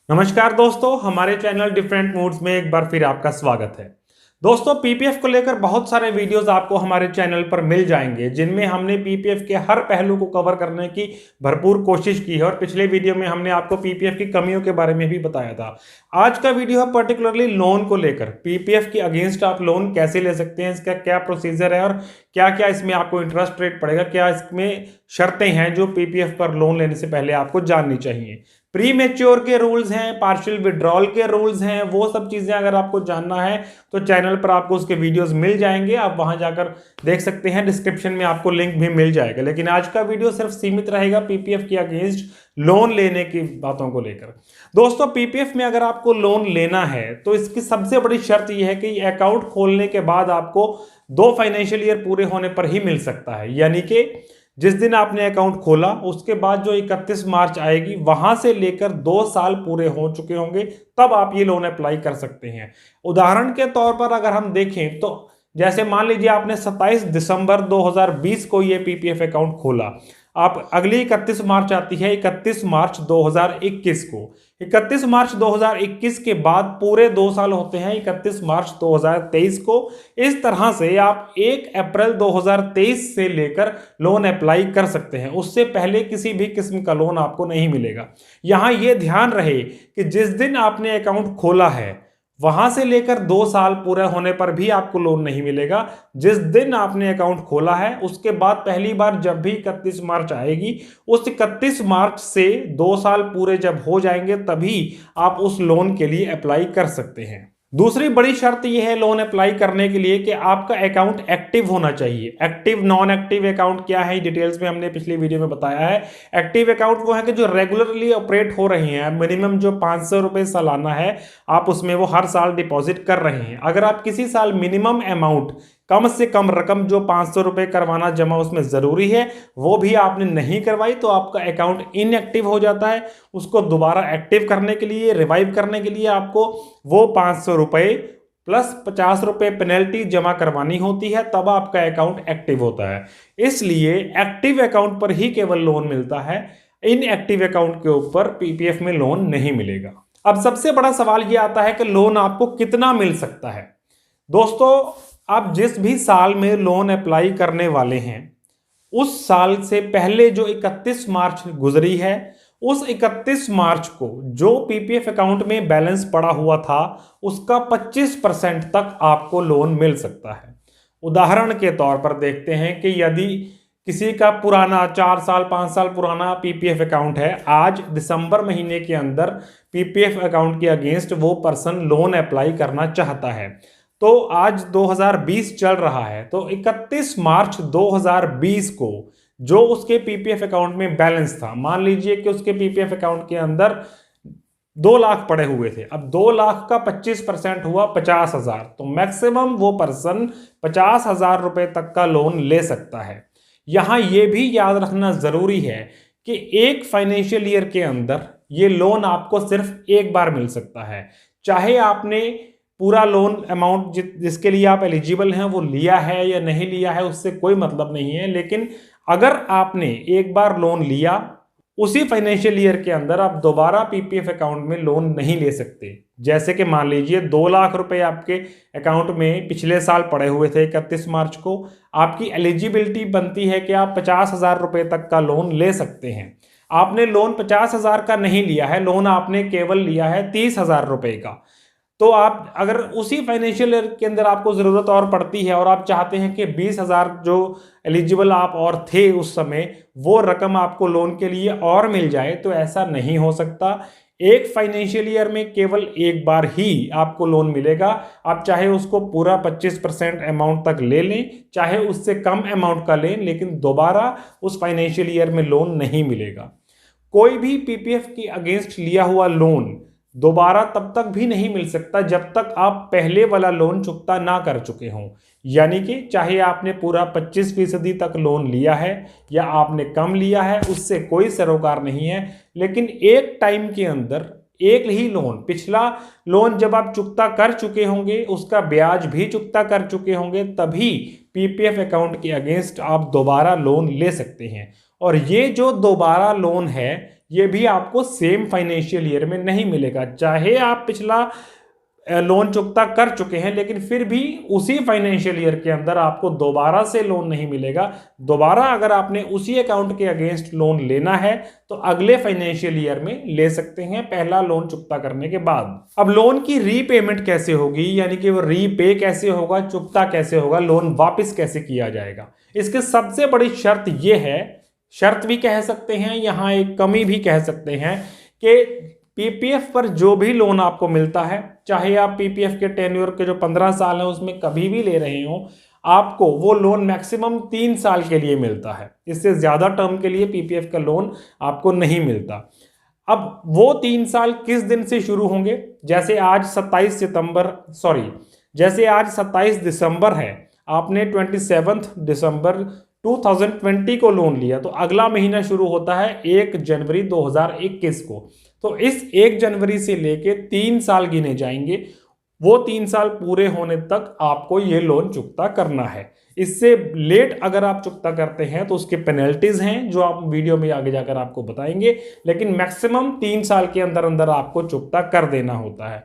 नमस्कार दोस्तों, हमारे चैनल डिफरेंट मूड्स में एक बार फिर आपका स्वागत है। दोस्तों, पीपीएफ को लेकर बहुत सारे वीडियोस आपको हमारे चैनल पर मिल जाएंगे जिनमें हमने पीपीएफ के हर पहलू को कवर करने की भरपूर कोशिश की है और पिछले वीडियो में हमने आपको पीपीएफ की कमियों के बारे में भी बताया था। आज का वीडियो है पर्टिकुलरली लोन को लेकर। पीपीएफ के अगेंस्ट आप लोन कैसे ले सकते हैं, इसका क्या प्रोसीजर है और क्या क्या इसमें आपको इंटरेस्ट रेट पड़ेगा, क्या इसमें शर्तें हैं जो पीपीएफ पर लोन लेने से पहले आपको जाननी चाहिए। प्री मेच्योर के रूल्स हैं, पार्शियल विड्रॉल के रूल्स हैं, वो सब चीजें अगर आपको जानना है तो चैनल पर आपको उसके वीडियोस मिल जाएंगे, आप वहां जाकर देख सकते हैं। डिस्क्रिप्शन में आपको लिंक भी मिल जाएगा। लेकिन आज का वीडियो सिर्फ सीमित रहेगा पीपीएफ के अगेंस्ट लोन लेने की बातों को लेकर। दोस्तों, पीपीएफ में अगर आपको लोन लेना है तो इसकी सबसे बड़ी शर्त यह है कि अकाउंट खोलने के बाद आपको 2 फाइनेंशियल ईयर पूरे होने पर ही मिल सकता है। यानी कि जिस दिन आपने अकाउंट खोला उसके बाद जो 31 मार्च आएगी वहां से लेकर 2 साल पूरे हो चुके होंगे, तब आप ये लोन अप्लाई कर सकते हैं। उदाहरण के तौर पर अगर हम देखें तो जैसे मान लीजिए आपने 27 दिसंबर 2020 को ये पीपीएफ अकाउंट खोला, आप अगली 31 मार्च आती है 31 मार्च 2021 को। 31 मार्च 2021 के बाद पूरे 2 साल होते हैं 31 मार्च 2023 को। इस तरह से आप 1 अप्रैल 2023 से लेकर लोन अप्लाई कर सकते हैं। उससे पहले किसी भी किस्म का लोन आपको नहीं मिलेगा। यहां यह ध्यान रहे कि जिस दिन आपने अकाउंट खोला है वहां से लेकर 2 साल पूरे होने पर भी आपको लोन नहीं मिलेगा। जिस दिन आपने अकाउंट खोला है उसके बाद पहली बार जब भी 31 मार्च आएगी, उस 31 मार्च से 2 साल पूरे जब हो जाएंगे तभी आप उस लोन के लिए अप्लाई कर सकते हैं। दूसरी बड़ी शर्त यह है लोन अप्लाई करने के लिए कि आपका अकाउंट एक्टिव होना चाहिए। एक्टिव नॉन एक्टिव अकाउंट क्या है, डिटेल्स में हमने पिछली वीडियो में बताया है। एक्टिव अकाउंट वो है कि जो रेगुलरली ऑपरेट हो रहे हैं, मिनिमम जो 500 रुपये सालाना है आप उसमें वो हर साल डिपॉजिट कर रहे हैं। अगर आप किसी साल मिनिमम अमाउंट, कम से कम रकम जो 500 रुपये करवाना जमा उसमें जरूरी है, वो भी आपने नहीं करवाई तो आपका अकाउंट इनएक्टिव हो जाता है। उसको दोबारा एक्टिव करने के लिए, रिवाइव करने के लिए आपको वो 500 रुपये प्लस 50 रुपये पेनल्टी जमा करवानी होती है, तब आपका अकाउंट एक्टिव होता है। इसलिए एक्टिव अकाउंट पर ही केवल लोन मिलता है, इनएक्टिव अकाउंट के ऊपर पीपीएफ में लोन नहीं मिलेगा। अब सबसे बड़ा सवाल यह आता है कि लोन आपको कितना मिल सकता है। दोस्तों, आप जिस भी साल में लोन अप्लाई करने वाले हैं उस साल से पहले जो 31 मार्च गुजरी है, उस 31 मार्च को जो पीपीएफ अकाउंट में बैलेंस पड़ा हुआ था उसका 25% तक आपको लोन मिल सकता है। उदाहरण के तौर पर देखते हैं कि यदि किसी का पुराना 4 साल 5 साल पुराना पीपीएफ अकाउंट है, आज दिसंबर महीने के अंदर पीपीएफ अकाउंट के अगेंस्ट वो पर्सन लोन अप्लाई करना चाहता है, तो आज 2020 चल रहा है, तो 31 मार्च 2020 को जो उसके पीपीएफ अकाउंट में बैलेंस था, मान लीजिए कि उसके पीपीएफ अकाउंट के अंदर 2 लाख पड़े हुए थे, अब 2 लाख का 25% हुआ 50,000, तो मैक्सिमम वो पर्सन 50,000 रुपए तक का लोन ले सकता है। यहां यह भी याद रखना जरूरी है कि एक फाइनेंशियल ईयर के अंदर ये लोन आपको सिर्फ एक बार मिल सकता है। चाहे आपने पूरा लोन अमाउंट जिसके लिए आप एलिजिबल हैं वो लिया है या नहीं लिया है, उससे कोई मतलब नहीं है। लेकिन अगर आपने एक बार लोन लिया, उसी फाइनेंशियल ईयर के अंदर आप दोबारा पीपीएफ अकाउंट में लोन नहीं ले सकते। जैसे कि मान लीजिए 2 लाख रुपए आपके अकाउंट में पिछले साल पड़े हुए थे 31 मार्च को, आपकी एलिजिबिलिटी बनती है कि आप 50,000 रुपए तक का लोन ले सकते हैं। आपने लोन 50,000 का नहीं लिया है, लोन आपने केवल लिया है 30,000 रुपए का, तो आप अगर उसी फाइनेंशियल ईयर के अंदर आपको ज़रूरत और पड़ती है और आप चाहते हैं कि 20,000 जो एलिजिबल आप और थे उस समय, वो रकम आपको लोन के लिए और मिल जाए, तो ऐसा नहीं हो सकता। एक फाइनेंशियल ईयर में केवल एक बार ही आपको लोन मिलेगा। आप चाहे उसको पूरा 25% अमाउंट तक ले लें, चाहे उससे कम अमाउंट का लें, लेकिन दोबारा उस फाइनेंशियल ईयर में लोन नहीं मिलेगा। कोई भी पीपीएफ के अगेंस्ट लिया हुआ लोन दोबारा तब तक भी नहीं मिल सकता जब तक आप पहले वाला लोन चुकता ना कर चुके हों। यानी कि चाहे आपने पूरा 25% तक लोन लिया है या आपने कम लिया है, उससे कोई सरोकार नहीं है। लेकिन एक टाइम के अंदर एक ही लोन, पिछला लोन जब आप चुकता कर चुके होंगे, उसका ब्याज भी चुकता कर चुके होंगे, तभी पीपीएफ अकाउंट के अगेंस्ट आप दोबारा लोन ले सकते हैं। और ये जो दोबारा लोन है ये भी आपको सेम फाइनेंशियल ईयर में नहीं मिलेगा। चाहे आप पिछला लोन चुकता कर चुके हैं, लेकिन फिर भी उसी फाइनेंशियल ईयर के अंदर आपको दोबारा से लोन नहीं मिलेगा। दोबारा अगर आपने उसी अकाउंट के अगेंस्ट लोन लेना है तो अगले फाइनेंशियल ईयर में ले सकते हैं, पहला लोन चुकता करने के बाद। अब लोन की रीपेमेंट कैसे होगी, यानी कि वो रीपे कैसे होगा, चुकता कैसे होगा, लोन वापस कैसे किया जाएगा। इसके सबसे बड़ी शर्त ये है, शर्त भी कह सकते हैं, यहाँ एक कमी भी कह सकते हैं, कि पीपीएफ पर जो भी लोन आपको मिलता है, चाहे आप पीपीएफ के टेन्योर के जो 15 साल है उसमें कभी भी ले रहे हो, आपको वो लोन मैक्सिमम 3 साल के लिए मिलता है। इससे ज़्यादा टर्म के लिए पीपीएफ का लोन आपको नहीं मिलता। अब वो 3 साल किस दिन से शुरू होंगे? जैसे आज 27 दिसंबर है, आपने 27 दिसंबर 2020 को लोन लिया, तो अगला महीना शुरू होता है 1 जनवरी 2021 को। तो इस 1 जनवरी से लेके 3 साल गिने जाएंगे। वो 3 साल पूरे होने तक आपको ये लोन चुकता करना है। इससे लेट अगर आप चुकता करते हैं तो उसके पेनल्टीज हैं, जो आप वीडियो में आगे जाकर आपको बताएंगे, लेकिन मैक्सिमम 3 साल के अंदर अंदर आपको चुकता कर देना होता है।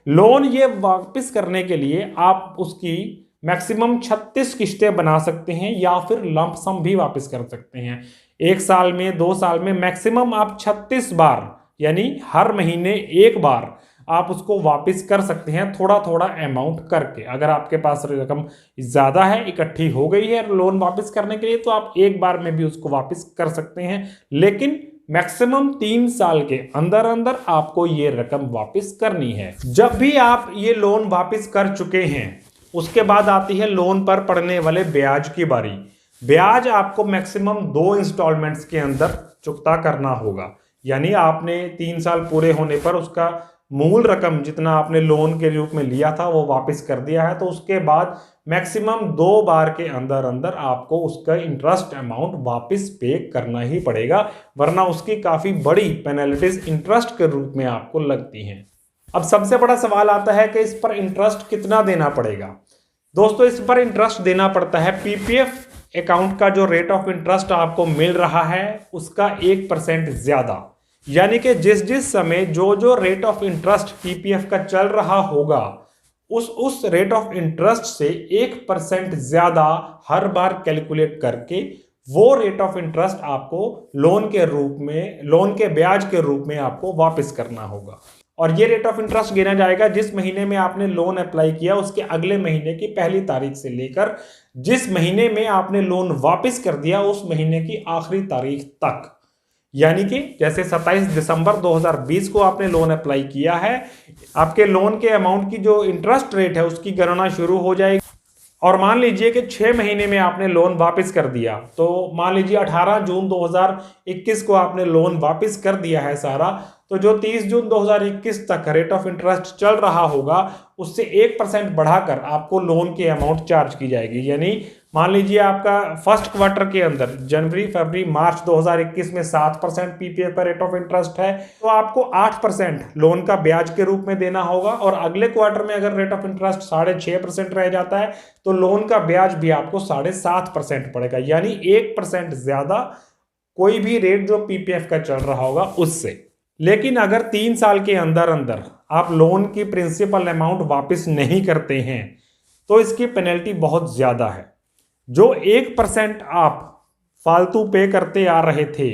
लोन ये वापस करने के लिए आप उसकी मैक्सिमम 36 किस्तें बना सकते हैं, या फिर लंप सम भी वापस कर सकते हैं। 1 साल में, 2 साल में मैक्सिमम आप 36 बार, यानी हर महीने 1 बार आप उसको वापस कर सकते हैं, थोड़ा थोड़ा अमाउंट करके। अगर आपके पास रकम ज़्यादा है, इकट्ठी हो गई है लोन वापस करने के लिए, तो आप 1 बार में भी उसको वापस कर सकते हैं, लेकिन मैक्सिमम 3 साल के अंदर अंदर आपको ये रकम वापस करनी है। जब भी आप ये लोन वापस कर चुके हैं, उसके बाद आती है लोन पर पड़ने वाले ब्याज की बारी। ब्याज आपको मैक्सिमम 2 इंस्टॉलमेंट्स के अंदर चुकता करना होगा, यानी आपने 3 साल पूरे होने पर उसका मूल रकम जितना आपने लोन के रूप में लिया था वो वापस कर दिया है, तो उसके बाद मैक्सिमम 2 बार के अंदर अंदर आपको उसका इंटरेस्ट अमाउंट वापस पे करना ही पड़ेगा, वरना उसकी काफ़ी बड़ी पेनल्टीज इंटरेस्ट के रूप में आपको लगती हैं। अब सबसे बड़ा सवाल आता है कि इस पर इंटरेस्ट कितना देना पड़ेगा। दोस्तों, इस पर इंटरेस्ट देना पड़ता है, पीपीएफ अकाउंट का जो रेट ऑफ इंटरेस्ट आपको मिल रहा है उसका 1% ज्यादा, यानी कि जिस समय जो रेट ऑफ इंटरेस्ट पीपीएफ का चल रहा होगा, उस रेट ऑफ इंटरेस्ट से 1% ज्यादा हर बार कैलकुलेट करके वो रेट ऑफ इंटरेस्ट आपको लोन के ब्याज के रूप में आपको वापस करना होगा। और ये रेट ऑफ इंटरेस्ट गिना जाएगा जिस महीने में आपने लोन अप्लाई किया उसके अगले महीने की पहली तारीख से लेकर जिस महीने में आपने लोन वापस कर दिया उस महीने की आखिरी तारीख तक। यानी कि जैसे 27 दिसंबर 2020 को आपने लोन अप्लाई किया है, आपके लोन के अमाउंट की जो इंटरेस्ट रेट है उसकी गणना शुरू हो जाएगी। और मान लीजिए कि 6 महीने में आपने लोन वापस कर दिया, तो मान लीजिए 18 जून 2021 को आपने लोन वापस कर दिया है सारा, तो जो 30 जून 2021 तक रेट ऑफ इंटरेस्ट चल रहा होगा उससे 1% बढ़ाकर आपको लोन की अमाउंट चार्ज की जाएगी। यानी मान लीजिए आपका फर्स्ट क्वार्टर के अंदर जनवरी, फरवरी, मार्च 2021 में 7% पीपीएफ का रेट ऑफ इंटरेस्ट है, तो आपको 8% लोन का ब्याज के रूप में देना होगा। और अगले क्वार्टर में अगर रेट ऑफ इंटरेस्ट 6.5% रह जाता है तो लोन का ब्याज भी आपको 7.5% पड़ेगा, यानी 1% ज्यादा कोई भी रेट जो पीपीएफ का चल रहा होगा उससे। लेकिन अगर 3 साल के अंदर अंदर आप लोन की प्रिंसिपल अमाउंट वापस नहीं करते हैं तो इसकी पेनल्टी बहुत ज्यादा है। जो 1% आप फालतू पे करते आ रहे थे,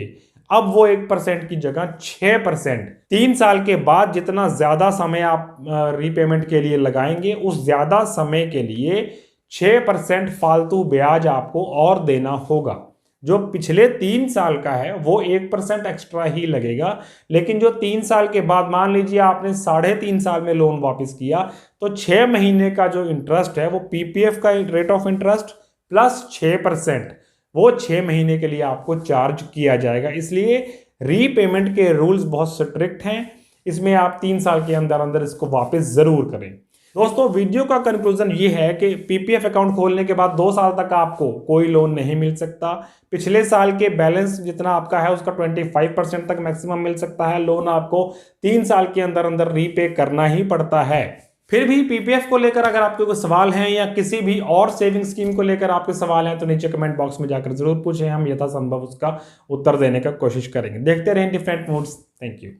अब वो 1% की जगह 6%। 3 साल के बाद जितना ज्यादा समय आप रीपेमेंट के लिए लगाएंगे उस ज्यादा समय के लिए 6% फालतू ब्याज आपको और देना होगा। जो पिछले 3 साल का है वो 1% एक्स्ट्रा ही लगेगा, लेकिन जो 3 साल के बाद मान लीजिए आपने 3.5 साल में लोन वापस किया तो 6 महीने का जो इंटरेस्ट है वो पीपीएफ का रेट ऑफ इंटरेस्ट प्लस 6%, वो 6 महीने के लिए आपको चार्ज किया जाएगा। इसलिए रीपेमेंट के रूल्स बहुत स्ट्रिक्ट हैं, इसमें आप 3 साल के अंदर अंदर इसको वापस जरूर करें। दोस्तों, वीडियो का कंक्लूजन ये है कि पीपीएफ अकाउंट खोलने के बाद 2 साल तक आपको कोई लोन नहीं मिल सकता। पिछले साल के बैलेंस जितना आपका है उसका 25% तक मैक्सिमम मिल सकता है। लोन आपको 3 साल के अंदर अंदर रीपे करना ही पड़ता है। फिर भी पीपीएफ को लेकर अगर आपके कोई सवाल हैं या किसी भी और सेविंग स्कीम को लेकर आपके सवाल हैं तो नीचे कमेंट बॉक्स में जाकर जरूर पूछें, हम यथासंभव उसका उत्तर देने का कोशिश करेंगे। देखते रहें डिफरेंट मूड्स। Thank you.